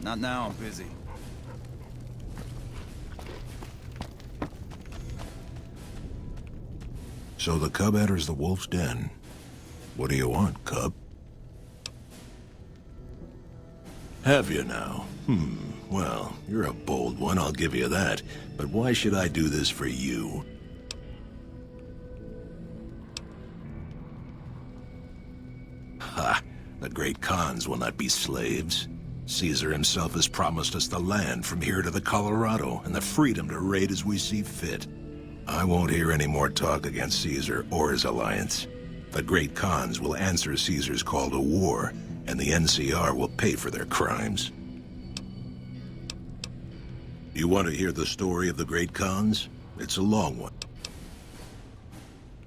Not now, I'm busy. So the cub enters the wolf's den. What do you want, cub? Have you now? Well, you're a bold one, I'll give you that. But why should I do this for you? Ha! The great Khans will not be slaves. Caesar himself has promised us the land from here to the Colorado, and the freedom to raid as we see fit. I won't hear any more talk against Caesar or his alliance. The great Khans will answer Caesar's call to war, and the NCR will pay for their crimes. You want to hear the story of the great Khans? It's a long one.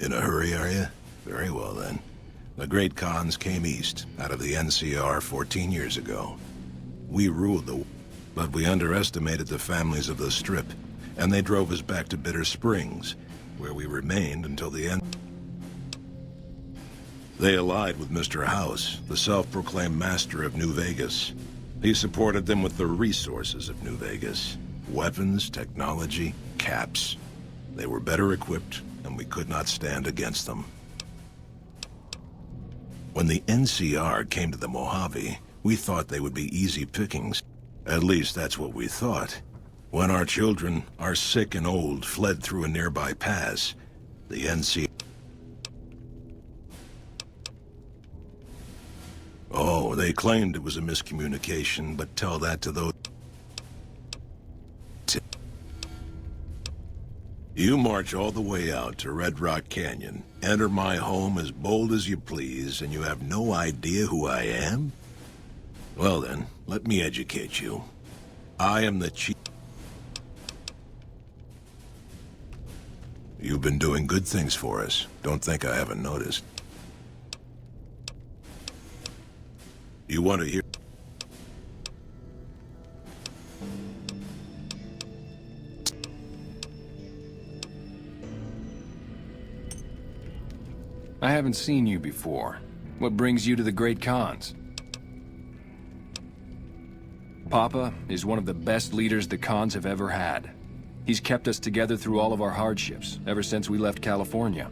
In a hurry, are you? Very well, then. The great Khans came east, out of the NCR 14 years ago. We ruled but we underestimated the families of the Strip, and they drove us back to Bitter Springs, where we remained until the end. They allied with Mr. House, the self-proclaimed master of New Vegas. He supported them with the resources of New Vegas. Weapons, technology, caps. They were better equipped, and we could not stand against them. When the NCR came to the Mojave, we thought they would be easy pickings. At least that's what we thought. When our children, our sick and old, fled through a nearby pass, the NCR... Oh, they claimed it was a miscommunication, but tell that to those... You march all the way out to Red Rock Canyon, enter my home as bold as you please, and you have no idea who I am? Well then, let me educate you. I am the chief... You've been doing good things for us. Don't think I haven't noticed. You want to hear... I haven't seen you before. What brings you to the Great Khans? Papa is one of the best leaders the Khans have ever had. He's kept us together through all of our hardships, ever since we left California.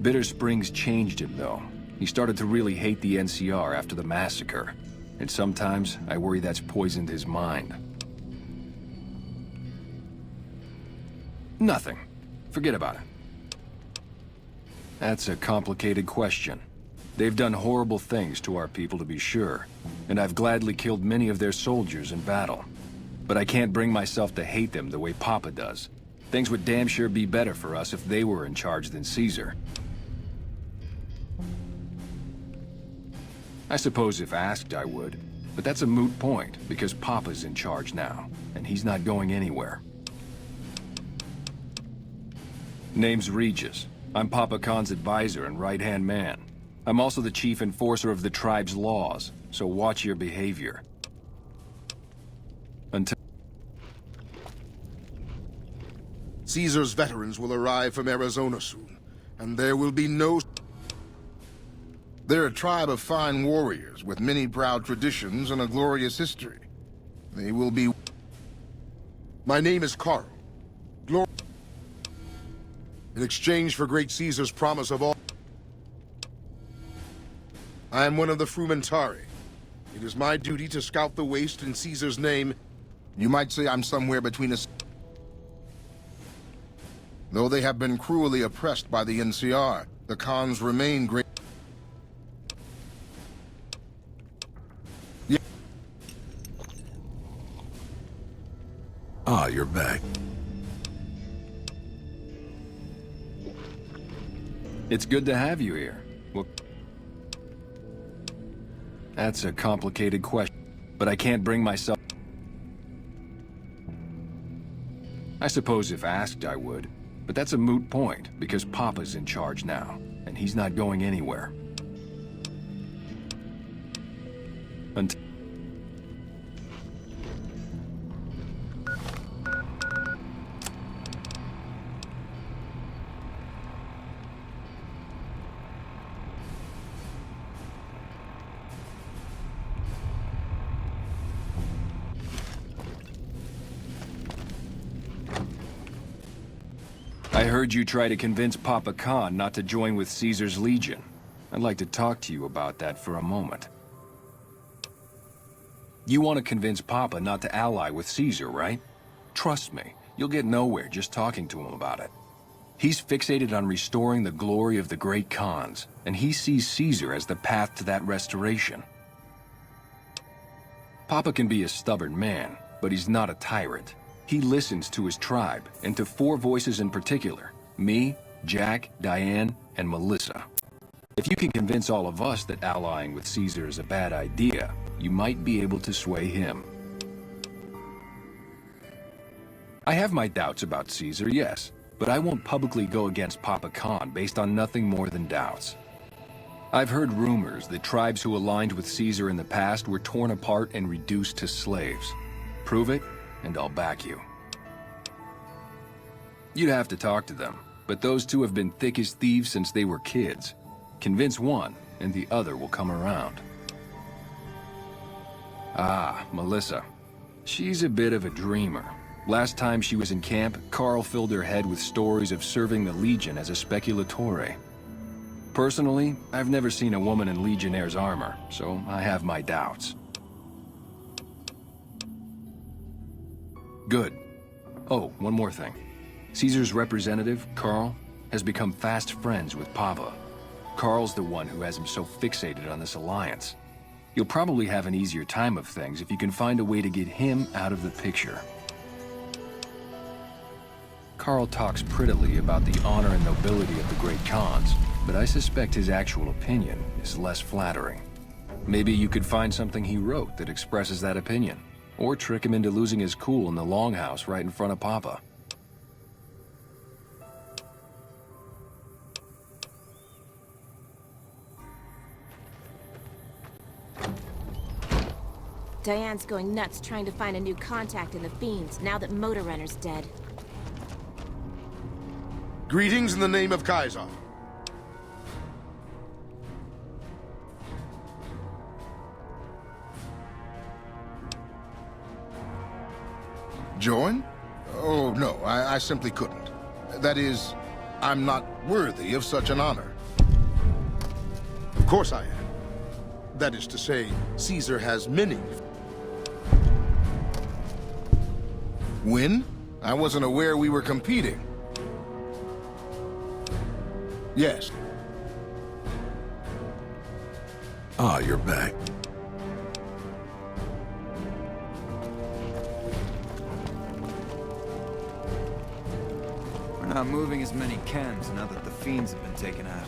Bitter Springs changed him, though. He started to really hate the NCR after the massacre. And sometimes, I worry that's poisoned his mind. Nothing. Forget about it. That's a complicated question. They've done horrible things to our people, to be sure, and I've gladly killed many of their soldiers in battle. But I can't bring myself to hate them the way Papa does. Things would damn sure be better for us if they were in charge than Caesar. I suppose if asked, I would. But that's a moot point, because Papa's in charge now, and he's not going anywhere. Name's Regis. I'm Papa Khan's advisor and right-hand man. I'm also the chief enforcer of the tribe's laws, so watch your behavior. Until... Caesar's veterans will arrive from Arizona soon, and there will be no... They're a tribe of fine warriors with many proud traditions and a glorious history. They will be... My name is Carl. In exchange for Great Caesar's promise of all... I am one of the Frumentari. It is my duty to scout the waste in Caesar's name. You might say I'm somewhere between us. Though they have been cruelly oppressed by the NCR, the Khans remain great... Yeah. Ah, you're back. It's good to have you here. Well, that's a complicated question, but I can't bring myself... I suppose if asked, I would, but that's a moot point, because Papa's in charge now, and he's not going anywhere. Until... I heard you try to convince Papa Khan not to join with Caesar's Legion. I'd like to talk to you about that for a moment. You want to convince Papa not to ally with Caesar, right? Trust me, you'll get nowhere just talking to him about it. He's fixated on restoring the glory of the great Khans, and he sees Caesar as the path to that restoration. Papa can be a stubborn man, but he's not a tyrant. He listens to his tribe, and to 4 voices in particular: me, Jack, Diane, and Melissa. If you can convince all of us that allying with Caesar is a bad idea, you might be able to sway him. I have my doubts about Caesar, yes, but I won't publicly go against Papa Khan based on nothing more than doubts. I've heard rumors that tribes who aligned with Caesar in the past were torn apart and reduced to slaves. Prove it, and I'll back you. You'd have to talk to them, but those 2 have been thick as thieves since they were kids. Convince one, and the other will come around. Ah, Melissa. She's a bit of a dreamer. Last time she was in camp, Carl filled her head with stories of serving the Legion as a speculatore. Personally, I've never seen a woman in Legionnaire's armor, so I have my doubts. Good. Oh, one more thing. Caesar's representative, Carl, has become fast friends with Papa. Carl's the one who has him so fixated on this alliance. You'll probably have an easier time of things if you can find a way to get him out of the picture. Carl talks prettily about the honor and nobility of the great Khans, but I suspect his actual opinion is less flattering. Maybe you could find something he wrote that expresses that opinion, or trick him into losing his cool in the longhouse right in front of Papa. Diane's going nuts trying to find a new contact in the Fiends now that Motor Runner's dead. Greetings in the name of Kaiser. Join? Oh, no, I simply couldn't. That is, I'm not worthy of such an honor. Of course I am. That is to say, Caesar has many. Win? I wasn't aware we were competing. Yes. Ah, you're back. We're not moving as many chems now that the Fiends have been taken out.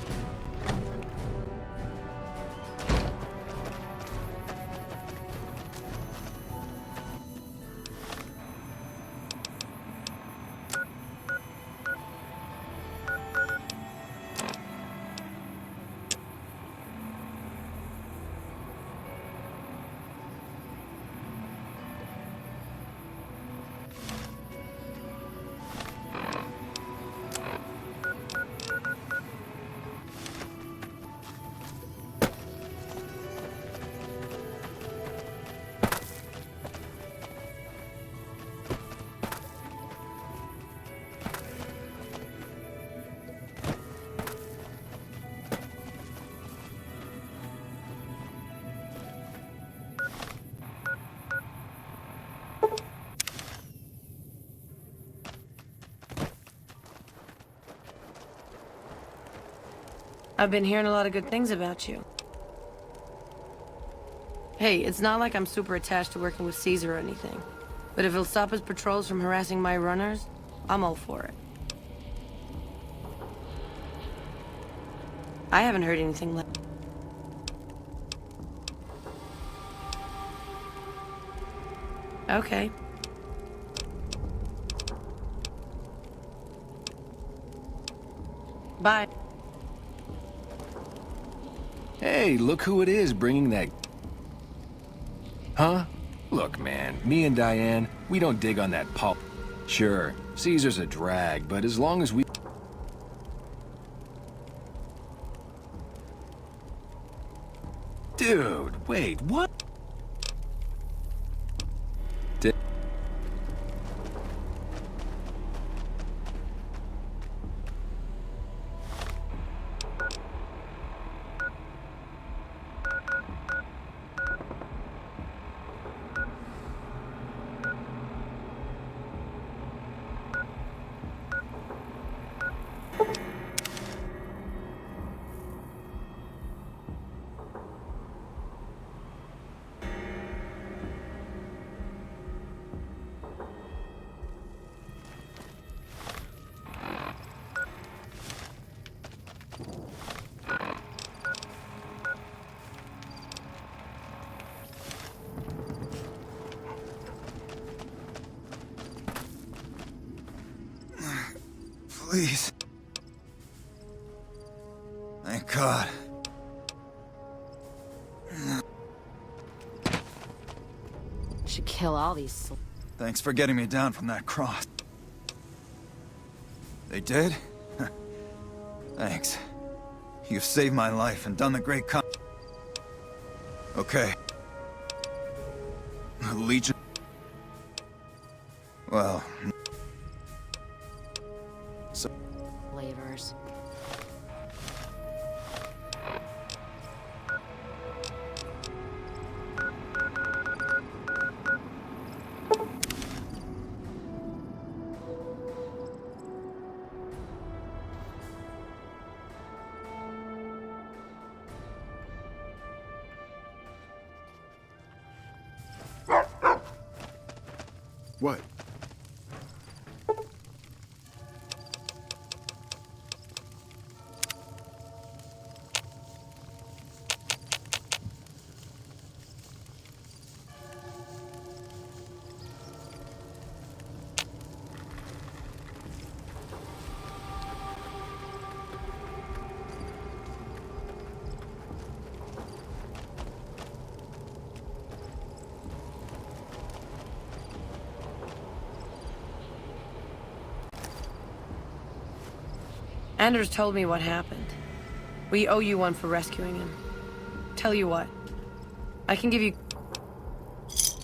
I've been hearing a lot of good things about you. Hey, it's not like I'm super attached to working with Caesar or anything. But if it'll stop his patrols from harassing my runners, I'm all for it. I haven't heard anything like... Okay. Bye. Hey, look who it is bringing that... Huh? Look, man, me and Diane, we don't dig on that pulp. Sure, Caesar's a drag, but as long as we... Dude, wait, what? Please. Thank God. Should kill all these Thanks for getting me down from that cross. They did? Thanks. You've saved my life and done the great Okay. The Legion... Well... flavors. What? Anders told me what happened. We owe you one for rescuing him. Tell you what. I can give you...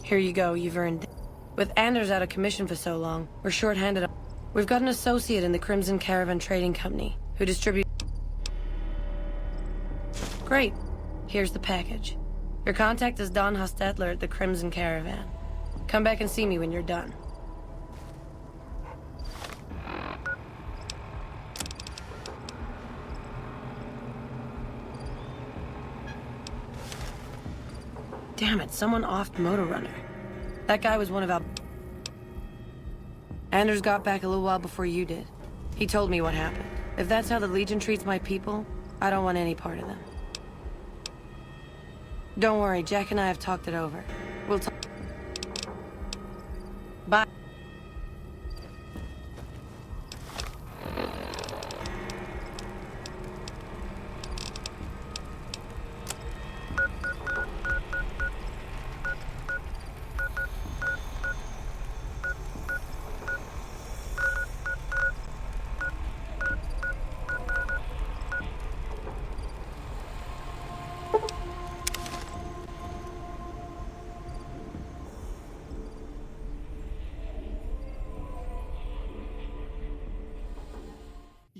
Here you go, you've earned it. With Anders out of commission for so long, we're short-handed. We've got an associate in the Crimson Caravan Trading Company, who distributes... Great. Here's the package. Your contact is Don Hostetler at the Crimson Caravan. Come back and see me when you're done. Damn it, someone offed Motor Runner. That guy was one of our... Anders got back a little while before you did. He told me what happened. If that's how the Legion treats my people, I don't want any part of them. Don't worry, Jack and I have talked it over. We'll talk... Bye.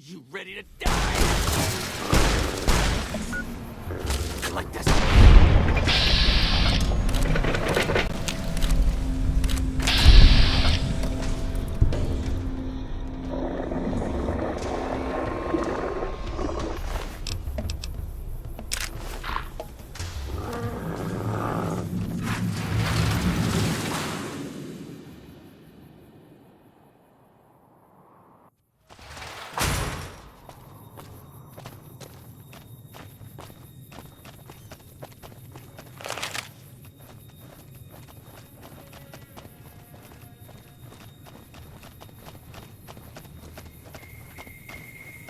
You ready to die? Like this.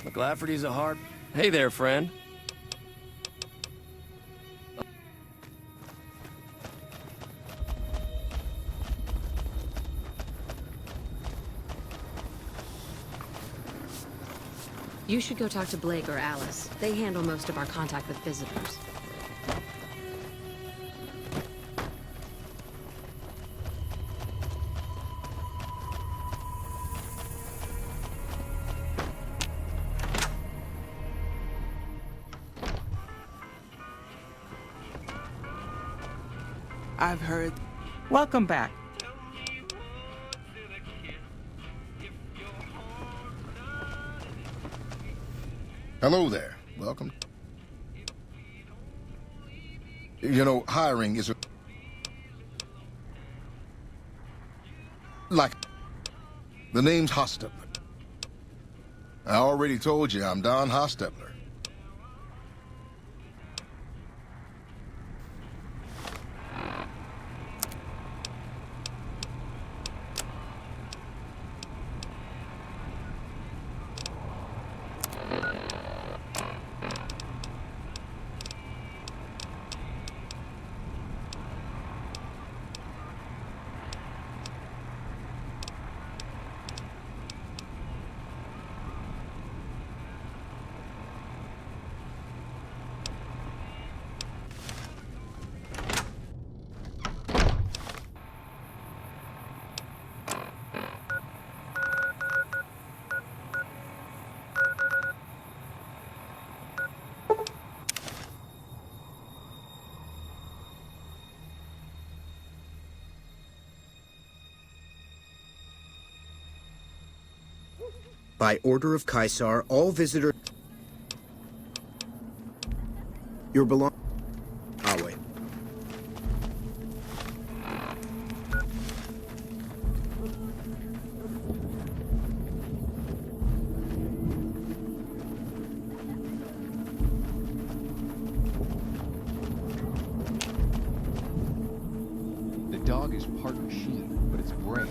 McLafferty's a hard... Hey there, friend. You should go talk to Blake or Alice. They handle most of our contact with visitors. I've heard. Welcome back. Hello there. Welcome. You know, hiring is a... Like... The name's Hostetler. I already told you I'm Don Hostetler. By order of Caesar, all visitors... Your belong... I'll wait. The dog is part machine, but its brain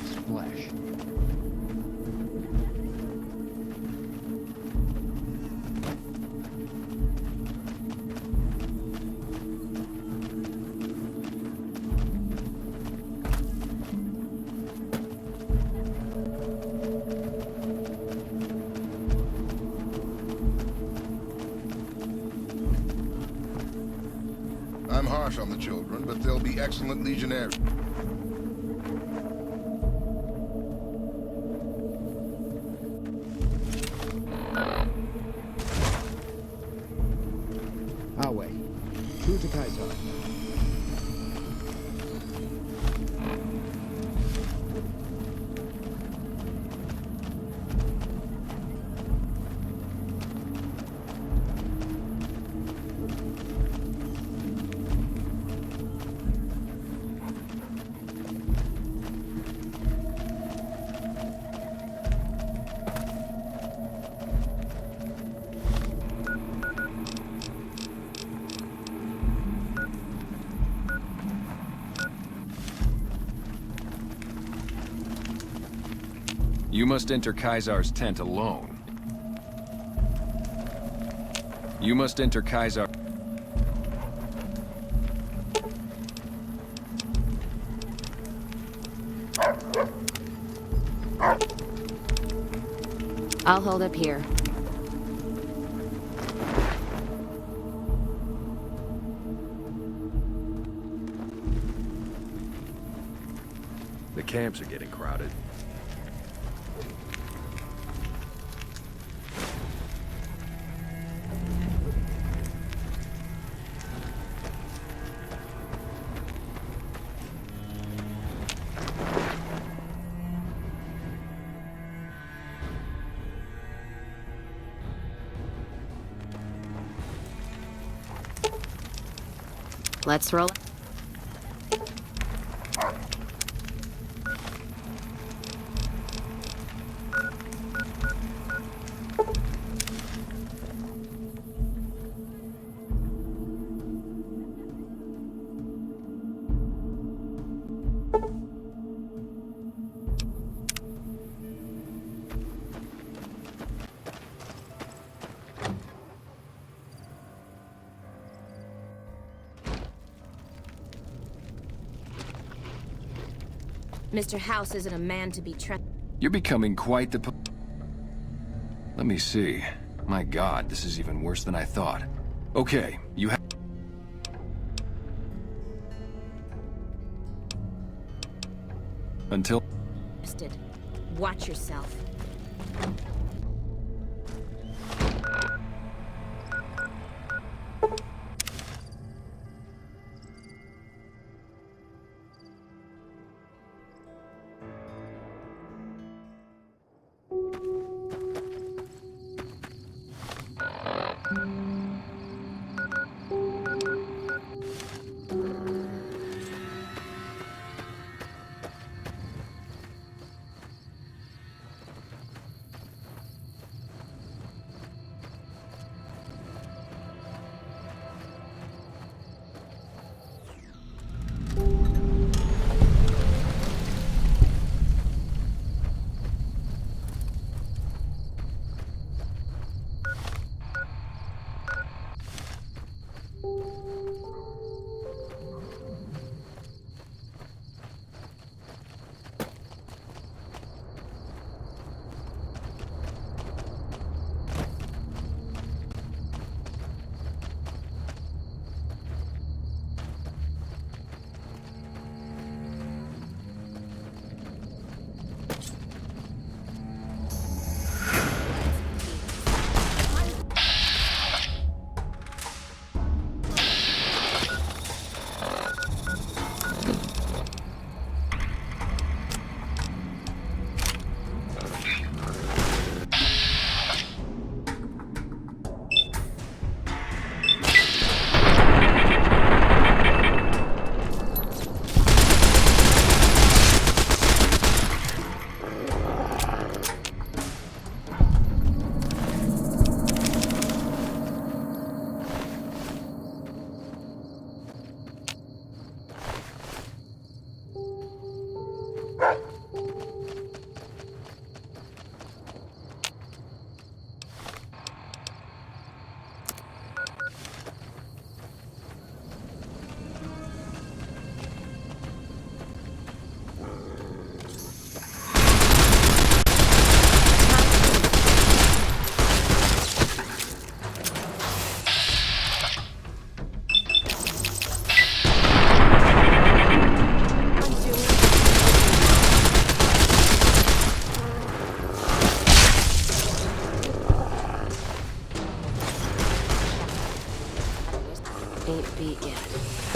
is flesh. I'm harsh on the children, but they'll be excellent legionnaires. I'll wait. True to Caesar. You must enter Caesar's tent alone. You must enter Caesar... I'll hold up here. The camps are getting crowded. Let's roll. Mr. House isn't a man to be trusted. You're becoming quite the... Let me see. My God, this is even worse than I thought. Okay, you have... Until... Watch yourself. ain't beat yet.